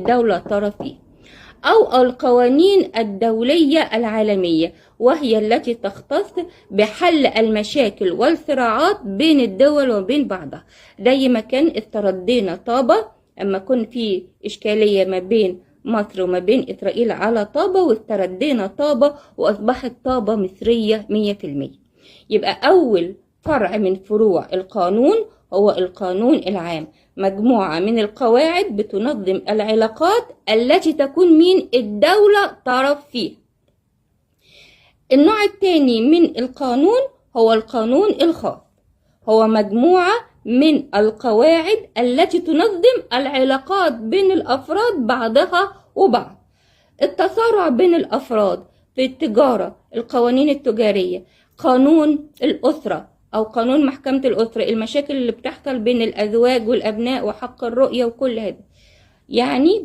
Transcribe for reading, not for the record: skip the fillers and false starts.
الدولة طرف فيه، أو القوانين الدولية العالمية، وهي التي تختص بحل المشاكل والصراعات بين الدول وبين بعضها. زي ما كان استردينا طابة أما كن في إشكالية ما بين مصر وما بين إسرائيل على طابة، واستردينا طابة وأصبحت طابة مصرية 100%. يبقى أول فرع من فروع القانون هو القانون العام، مجموعة من القواعد بتنظم العلاقات التي تكون من الدولة طرف فيها. النوع الثاني من القانون هو القانون الخاص، هو مجموعة من القواعد التي تنظم العلاقات بين الأفراد بعضها وبعض. التصارع بين الأفراد في التجارة، القوانين التجارية، قانون الأسرة أو قانون محكمة الأسرة، المشاكل اللي بتحصل بين الأزواج والأبناء وحق الرؤية وكل هذا. يعني